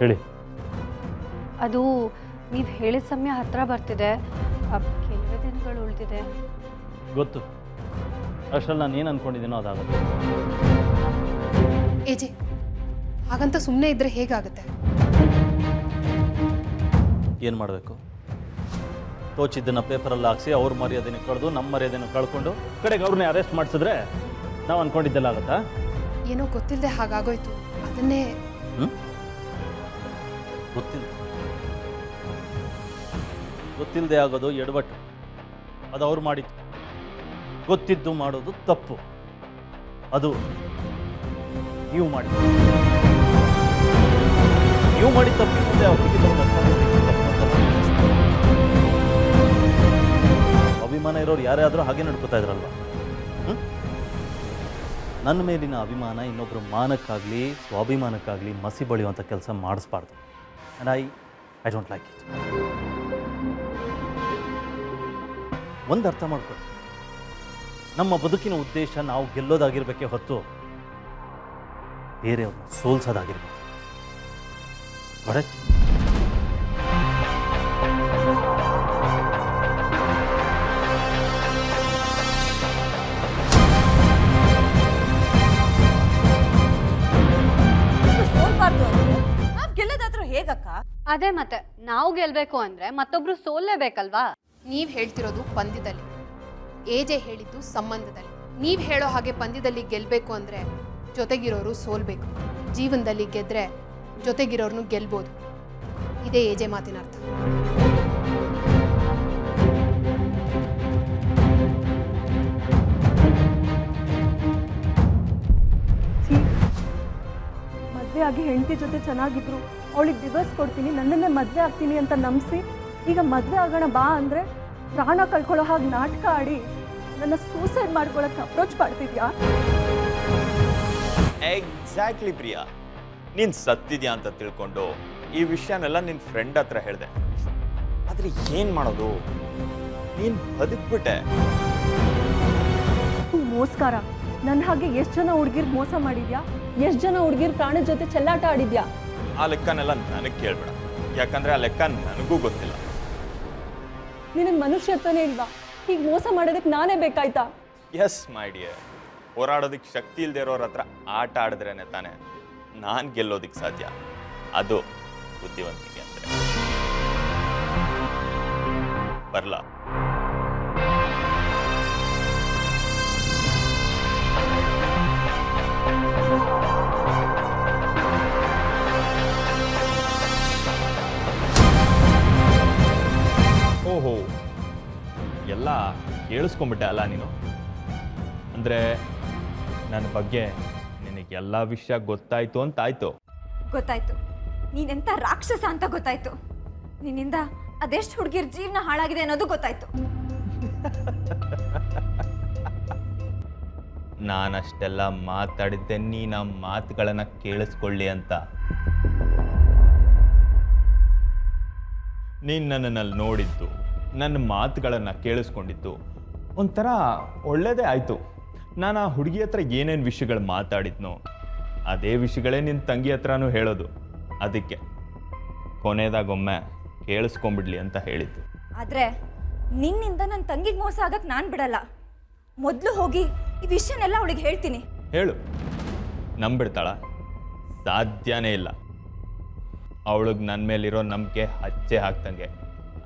ಹೇಳಿ. ಅದು ನೀವು ಹೇಳಿದ ಸಮಯ ಹತ್ತಿರ ಬರ್ತಿದೆ, ಕೆಲವೇ ದಿನಗಳು ಉಳಿದಿದೆ. ಗೊತ್ತು, ಅಷ್ಟರಲ್ಲಿ ನಾನು ಏನು ಅಂದ್ಕೊಂಡಿದ್ದೀನೋ ಅದಾಗುತ್ತೆ. ಏಜೆ, ಹಾಗಂತ ಸುಮ್ಮನೆ ಇದ್ದರೆ ಹೇಗಾಗುತ್ತೆ? ಏನು ಮಾಡಬೇಕು? ತೋಚಿದ್ದನ್ನು ಪೇಪರಲ್ಲಿ ಹಾಕ್ಸಿ ಅವ್ರ ಮರ್ಯಾದೆನ ಕಳೆದು ನಮ್ಮ ಮರ್ಯಾದೆನ ಕಳ್ಕೊಂಡು ಕಡೆಗೆ ಅವ್ರನ್ನೇ ಅರೆಸ್ಟ್ ಮಾಡಿಸಿದ್ರೆ ನಾವು ಅಂದ್ಕೊಂಡಿದ್ದೆಲ್ಲ ಆಗುತ್ತಾ? ಏನೋ ಗೊತ್ತಿಲ್ಲದೆ ಹಾಗಾಗೋಯ್ತು, ಅದನ್ನೇ. ಗೊತ್ತಿಲ್ಲದೆ ಆಗೋದು ಎಡವಟ್ಟು, ಅದು ಅವ್ರು ಮಾಡಿದ್ದು. ಗೊತ್ತಿದ್ದು ಮಾಡೋದು ತಪ್ಪು, ಅದು ನೀವು ಮಾಡಿ ತಪ್ಪಿ ಮುಂದೆ ಅಭಿಮಾನ ಇರೋರು ಯಾರೇ ಆದರೂ ಹಾಗೆ ನಡ್ಕೋತಾ ಇದ್ರಲ್ವ? ನನ್ನ ಮೇಲಿನ ಅಭಿಮಾನ ಇನ್ನೊಬ್ಬರು ಮಾನಕ್ಕಾಗಲಿ ಸ್ವಾಭಿಮಾನಕ್ಕಾಗಲಿ ಮಸಿ ಬಳಿಯುವಂಥ ಕೆಲಸ ಮಾಡಿಸ್ಬಾರ್ದು. And I don't like it. ಒಂದು ಅರ್ಥ ಮಾಡ್ಕೊಳ್ಳಿ, ನಮ್ಮ ಬದುಕಿನ ಉದ್ದೇಶ ನಾವು ಗೆಲ್ಲೋದಾಗಿರ್ಬೇಕೇ ಹೊತ್ತು ಬೇರೆಯವ್ರನ್ನ ಸೋಲ್ಸೋದಾಗಿರ್ಬೇಕು. ಕರೆಕ್ಟ್? ಹೇಗಕ್ಕ? ಅದೇ ಮತ್ತೆ, ನಾವು ಗೆಲ್ಬೇಕು ಅಂದ್ರೆ ಮತ್ತೊಬ್ರು ಸೋಲ್ಲೇಬೇಕಲ್ವಾ? ನೀವ್ ಹೇಳ್ತಿರೋದು ಪಂದ್ಯದಲ್ಲಿ, ಏಜೆ ಹೇಳಿದ್ದು ಸಂಬಂಧದಲ್ಲಿ. ನೀವ್ ಹೇಳೋ ಹಾಗೆ ಪಂದ್ಯದಲ್ಲಿ ಗೆಲ್ಬೇಕು ಅಂದ್ರೆ ಜೊತೆಗಿರೋರು ಸೋಲ್ಬೇಕು, ಜೀವನದಲ್ಲಿ ಗೆದ್ರೆ ಜೊತೆಗಿರೋರ್ನು ಗೆಲ್ಬೋದು. ಇದೇ ಏಜೆ ಮಾತಿನ ಅರ್ಥ. ಮದುವೆ ಆಗಿ ಹೆಂಡತಿ ಜೊತೆ ಚೆನ್ನಾಗಿದ್ರು, ಅವಳಿಗೆ ಡಿವೋರ್ಸ್ ಕೊಡ್ತೀನಿ, ನನ್ನನ್ನೇ ಮದುವೆ ಆಗ್ತೀನಿ ಅಂತ ನಂಬಿಸಿ ಈಗ ಮದುವೆ ಆಗೋಣ ಬಾ ಅಂದರೆ ಪ್ರಾಣ ಕಳ್ಕೊಳ್ಳೋ ಹಾಗೆ ನಾಟಕ ಆಡಿ ನನ್ನ ಸೂಸೈಡ್ ಮಾಡ್ಕೊಳ್ಳೋಕೆ ಅಪ್ರೋಚ್ ಮಾಡ್ತಿದ್ಯಾ? ಎಕ್ಸಾಕ್ಟ್ಲಿ ಪ್ರಿಯಾ, ನೀನು ಸತ್ತಿದ್ಯಾ ಅಂತ ತಿಳ್ಕೊಂಡು ಈ ವಿಷಯನೆಲ್ಲ ನಿನ್ನ ಫ್ರೆಂಡ್ ಹತ್ರ ಹೇಳಿದೆ. ಆದರೆ ಏನು ಮಾಡೋದು, ನೀನು ಬದುಕ್ಬಿಟ್ಟೆ. ಮೋಸ್ಕಾರ, ನನ್ನ ಹಾಗೆ ಎಷ್ಟು ಜನ ಹುಡುಗಿರ್ ಮೋಸ ಮಾಡಿದ್ಯಾ? ಎಷ್ಟು ಜನ ಹುಡುಗಿರ್ ಪ್ರಾಣದ ಜೊತೆ ಚೆಲ್ಲಾಟ ಆಡಿದ್ಯಾ? ಆ ಲೆಕ್ಕನೆಲ್ಲ ನನಗೆ ಕೇಳ್ಬೇಡ, ಯಾಕಂದ್ರೆ ಆ ಲೆಕ್ಕ ನನಗೂ ಗೊತ್ತಿಲ್ಲ. ನಿನಗೆ ಮನುಷ್ಯತ್ವನೇ ಇಲ್ವಾ? ಹೀಗೆ ಮೋಸ ಮಾಡೋದಕ್ಕೆ ನಾನೇ ಬೇಕಾಯ್ತಾ? ಎಸ್ ಮೈ ಡಿಯರ್, ಹೋರಾಡೋದಕ್ಕೆ ಶಕ್ತಿ ಇಲ್ಲದೆ ಇರೋರ ಹತ್ರ ಆಟ ಆಡಿದ್ರೇನೆ ತಾನೆ ನಾನು ಗೆಲ್ಲೋದಕ್ಕೆ ಸಾಧ್ಯ. ಅದು ಬುದ್ಧಿವಂತಿಕೆ ಅಂದರೆ. ಬರ್ಲಾ? ಓಹೋ, ಎಲ್ಲ ಕೇಳಿಸ್ಕೊಂಬಿಟ್ಟೆ ಅಲ್ಲ ನೀನು? ಅಂದರೆ ನನ್ನ ಬಗ್ಗೆ ನಿನಗೆಲ್ಲ ವಿಷಯ ಗೊತ್ತಾಯ್ತು ಅಂತಾಯ್ತು. ಗೊತ್ತಾಯ್ತು, ನೀನೆಂಥ ರಾಕ್ಷಸ ಅಂತ ಗೊತ್ತಾಯ್ತು. ನಿನ್ನಿಂದ ಅದೆಷ್ಟು ಹುಡುಗಿರ ಜೀವನ ಹಾಳಾಗಿದೆ ಅನ್ನೋದು ಗೊತ್ತಾಯ್ತು. ನಾನಷ್ಟೆಲ್ಲ ಮಾತಾಡಿದ್ದೆ ನೀನು ಆ ಮಾತುಗಳನ್ನು ಕೇಳಿಸ್ಕೊಳ್ಳಿ ಅಂತ. ನೀನು ನನ್ನಲ್ಲಿ ನೋಡಿದ್ದು, ನನ್ನ ಮಾತುಗಳನ್ನು ಕೇಳಿಸ್ಕೊಂಡಿದ್ದು ಒಂಥರ ಒಳ್ಳೆಯದೇ ಆಯಿತು. ನಾನು ಆ ಹುಡುಗಿ ಹತ್ರ ಏನೇನು ವಿಷಯಗಳು ಮಾತಾಡಿದ್ನೋ ಅದೇ ವಿಷಯಗಳೇ ನಿನ್ನ ತಂಗಿ ಹತ್ರನೂ ಹೇಳೋದು. ಅದಕ್ಕೆ ಕೊನೆಯದಾಗೊಮ್ಮೆ ಕೇಳಿಸ್ಕೊಂಬಿಡ್ಲಿ ಅಂತ ಹೇಳಿದ್ದು. ಆದರೆ ನಿನ್ನಿಂದ ನನ್ನ ತಂಗಿಗೆ ಮೋಸ ಆಗಕ್ಕೆ ನಾನು ಬಿಡಲ್ಲ. ಮೊದಲು ಹೋಗಿ ಈ ವಿಷಯನೆಲ್ಲ ಅವಳಿಗೆ ಹೇಳ್ತೀನಿ. ಹೇಳು, ನಂಬಿಡ್ತಾಳ? ಸಾಧ್ಯನೇ ಇಲ್ಲ. ಅವಳಿಗೆ ನನ್ನ ಮೇಲಿರೋ ನಂಬಿಕೆ ಹಚ್ಚೆ ಹಾಕ್ದಂಗೆ,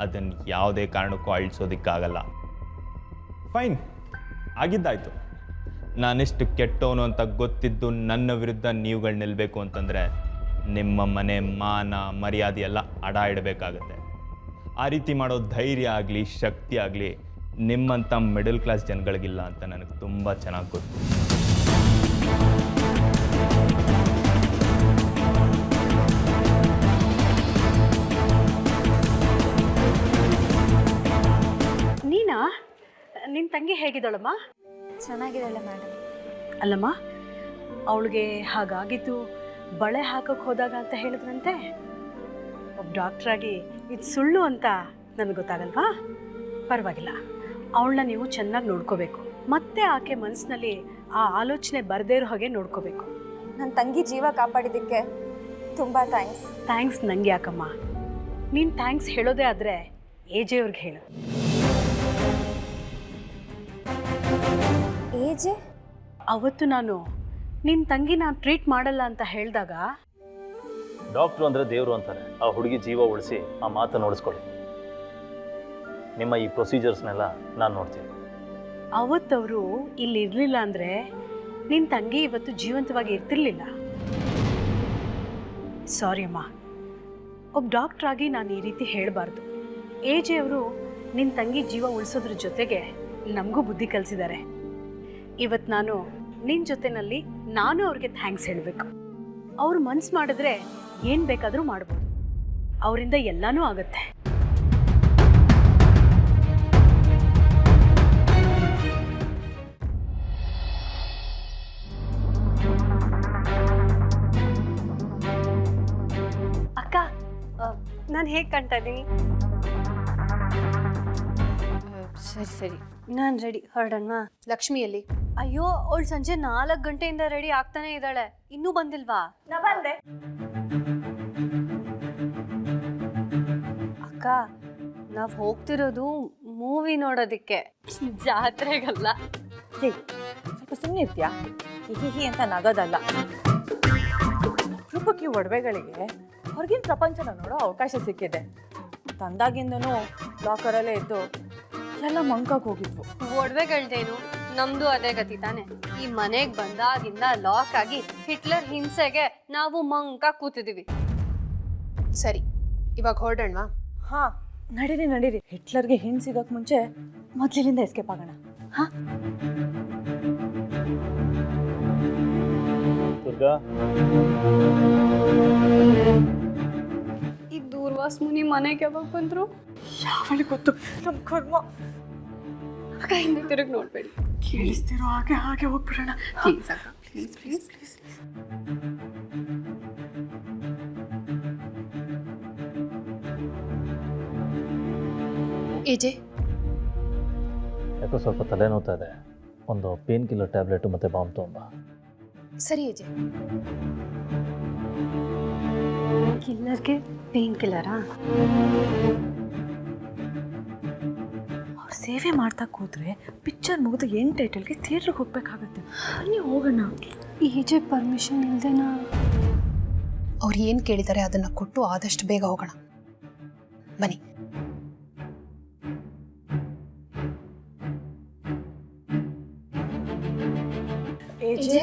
ಅದನ್ನು ಯಾವುದೇ ಕಾರಣಕ್ಕೂ ಅಳಿಸೋದಕ್ಕಾಗಲ್ಲ. ಫೈನ್, ಆಗಿದ್ದಾಯ್ತು. ನಾನೆಷ್ಟು ಕೆಟ್ಟವನು ಅಂತ ಗೊತ್ತಿದ್ದು ನನ್ನ ವಿರುದ್ಧ ನೀವುಗಳು ನಿಲ್ಲಬೇಕು ಅಂತಂದರೆ ನಿಮ್ಮ ಮನೆ ಮಾನ ಮರ್ಯಾದೆ ಎಲ್ಲ ಅಡ ಇಡಬೇಕಾಗತ್ತೆ. ಆ ರೀತಿ ಮಾಡೋ ಧೈರ್ಯ ಆಗಲಿ ಶಕ್ತಿ ಆಗಲಿ ನಿಮ್ಮಂಥ ಮಿಡಲ್ ಕ್ಲಾಸ್ ಜನಗಳಿಗಿಲ್ಲ ಅಂತ ನನಗೆ ತುಂಬ ಚೆನ್ನಾಗಿ ಗೊತ್ತು. ನೀನಾ? ನಿನ್ನ ತಂಗಿ ಹೇಗಿದ್ದಾಳಮ್ಮ? ಚೆನ್ನಾಗಿದ್ದಾಳೆ ಮೇಡಮ್. ಅಲ್ಲಮ್ಮ, ಅವಳಿಗೆ ಹಾಗಾಗಿದ್ದು ಬಳೆ ಹಾಕೋಕೆ ಹೋದಾಗ ಅಂತ ಹೇಳಿದ್ರಂತೆ. ಒಬ್ಬ ಡಾಕ್ಟ್ರಾಗಿ ಇದು ಸುಳ್ಳು ಅಂತ ನನಗೆ ಗೊತ್ತಾಗಲ್ವಾ? ಪರವಾಗಿಲ್ಲ, ಅವಳನ್ನ ನೀವು ಚೆನ್ನಾಗಿ ನೋಡ್ಕೋಬೇಕು. ಮತ್ತೆ ಆಕೆ ಮನಸ್ಸಿನಲ್ಲಿ ಆ ಆಲೋಚನೆ ಬರದೇ ಇರೋ ಹಾಗೆ ನೋಡ್ಕೋಬೇಕು. ನನ್ನ ತಂಗಿ ಜೀವ ಕಾಪಾಡಿದ್ದಕ್ಕೆ ತುಂಬ ಥ್ಯಾಂಕ್ಸ್. ಥ್ಯಾಂಕ್ಸ್ ನಂಗೆ ಯಾಕಮ್ಮ, ನೀನು ಥ್ಯಾಂಕ್ಸ್ ಹೇಳೋದೇ ಆದರೆ AJ ಅವ್ರಿಗೆ ಹೇಳು. ಏಜೆ? ಅವತ್ತು ನಾನು ನಿನ್ನ ತಂಗಿನ ಟ್ರೀಟ್ ಮಾಡಲ್ಲ ಅಂತ ಹೇಳಿದಾಗ ಡಾಕ್ಟ್ರು ಅಂದರೆ ದೇವರು ಅಂತಾರೆ. ಆ ಹುಡುಗಿ ಜೀವ ಉಳಿಸಿ ಆ ಮಾತನ್ನು ಉಳಿಸ್ಕೊಳ್ಳಿ. ನಿಮ್ಮ ಈ ಪ್ರೊಸೀಜರ್ಸ್ನೆಲ್ಲ ನಾನು ನೋಡ್ತೀನಿ. ಅವತ್ತವರು ಇಲ್ಲಿ ಇರಲಿಲ್ಲ ಅಂದರೆ ನಿನ್ನ ತಂಗಿ ಇವತ್ತು ಜೀವಂತವಾಗಿ ಇರ್ತಿರ್ಲಿಲ್ಲ. ಸಾರಿ ಅಮ್ಮ, ಒಬ್ಬ ಡಾಕ್ಟ್ರಾಗಿ ನಾನು ಈ ರೀತಿ ಹೇಳಬಾರ್ದು. AJ ಅವರು ನಿನ್ನ ತಂಗಿ ಜೀವ ಉಳಿಸೋದ್ರ ಜೊತೆಗೆ ನಮಗೂ ಬುದ್ಧಿ ಕಲಿಸಿದ್ದಾರೆ. ಇವತ್ತು ನಾನು ನಿನ್ನ ಜೊತೆನಲ್ಲಿ ನಾನು ಅವ್ರಿಗೆ ಥ್ಯಾಂಕ್ಸ್ ಹೇಳಬೇಕು. ಅವ್ರು ಮನ್ಸು ಮಾಡಿದ್ರೆ ಏನು ಬೇಕಾದರೂ ಮಾಡ್ಬೋದು. ಅವರಿಂದ ಎಲ್ಲನೂ ಆಗುತ್ತೆ. ಅಕ್ಕ ನಾನು ಹೇಗೆ ಕಾಣ್ತಾ ಇದ್ದೀನಿ? ಸರಿ ಸರಿ. ನಾನು ರೆಡಿ, ಹೊರಡೋಣ. ಲಕ್ಷ್ಮಿಯಲ್ಲಿ ಅಯ್ಯೋ, ಅವಳು ಸಂಜೆ 4 ಗಂಟೆಯಿಂದ ರೆಡಿ ಆಗ್ತಾನೆ ಇದ್ದಾಳೆ, ಇನ್ನೂ ಬಂದಿಲ್ವಾ? ನಾ ಬಂದೆ. ಅಕ್ಕ, ನಾವು ಹೋಗ್ತಿರೋದು ಮೂವಿ ನೋಡೋದಕ್ಕೆ, ಜಾತ್ರೆಗಲ್ಲ. ಸ್ವಲ್ಪ ಸುಮ್ಮನೆ ಇರ್ತೀಯಾ? ಹಿಹಿ ಅಂತ ನಗೋದಲ್ಲ. ರೂಪಕ್ಕೆ ಒಡವೆಗಳಿಗೆ ಹೊರಗಿನ ಪ್ರಪಂಚನ ನೋಡೋ ಅವಕಾಶ ಸಿಕ್ಕಿದೆ. ತಂದಾಗಿಂದನೂ ಲಾಕರಲ್ಲೇ ಇದ್ದು ಎಲ್ಲ ಮಂಕಾಗಿ ಹೋಗಿದ್ವು. ಒಡವೆಗಳ್ದೇನು, ನಮ್ದು ಅದೇ ಗತಿ ತಾನೆ. ಈ ಮನೆಗೆ ಬಂದಾಗಿಂದ ಲಾಕ್ ಆಗಿ ಹಿಟ್ಲರ್ ಹಿಂಸೆಗೆ ನಾವು ಮಂಕ ಕೂತಿದೀವಿ. ಸರಿ, ಇವಾಗ ಹೊರಡೋಣವಾ? ಹಾ, ನಡೀರಿ. ಹಿಟ್ಲರ್ಗೆ ಹಿಂಡ್ ಸಿಗಕ್ ಮುಂಚೆ ಮೊದ್ಲಿನಿಂದ ಎಸ್ಕೇಪ್ ಆಗೋಣ. ಹಾ, ದುರ್ಗಾ, ಈ ದೂರ್ವಾಸ್ ಮುನಿ ಮನೆಗೆ ಯಾವಾಗ ಬಂದ್ರು? ಯಾವಳಿಗೆ ಗೊತ್ತು? ನಮ್ಮ ಕರ್ಮ. ಅಕ್ಕ, ಹಿಂದೆ ತಿರುಗಿ ನೋಡ್ಬೇಡಿ. ಕೇಳಿಸ್ತಿರೋ ಹಾಗೆ ಹೋಗ್ಬಿಡೋಣ. ಪ್ಲೀಸ್ ಅಕ್ಕ, ಪ್ಲೀಸ್. AJ, ಯಾಕೋ ಸ್ವಲ್ಪ ತಲೆನೋವ್ತಾ ಇದೆ. ಒಂದು ಪೇನ್ ಕಿಲ್ಲರ್ ಟ್ಯಾಬ್ಲೆಟು ಮತ್ತು ಬಾಂಬ್ ತೊಗೊಂಬ. ಸರಿ AJ. ಕಿಲ್ಲರ್ಗೆ ಪೇನ್ ಕಿಲ್ಲರಾ? ಅವ್ರು ಸೇವೆ ಮಾಡ್ತಾ ಕೂತ್ರೆ ಪಿಕ್ಚರ್ ಮುಗಿದು ಎಂಡ್ ಟೈಟಲ್ಗೆ ಥಿಯೇಟ್ರಿಗೆ ಹೋಗ್ಬೇಕಾಗತ್ತೆ. ಬನ್ನಿ ಹೋಗೋಣ. AJ ಪರ್ಮಿಷನ್ ಇಲ್ದೇನಾ? ಅವ್ರು ಏನು ಕೇಳಿದ್ದಾರೆ ಅದನ್ನು ಕೊಟ್ಟು ಆದಷ್ಟು ಬೇಗ ಹೋಗೋಣ. ಬನ್ನಿ. AJ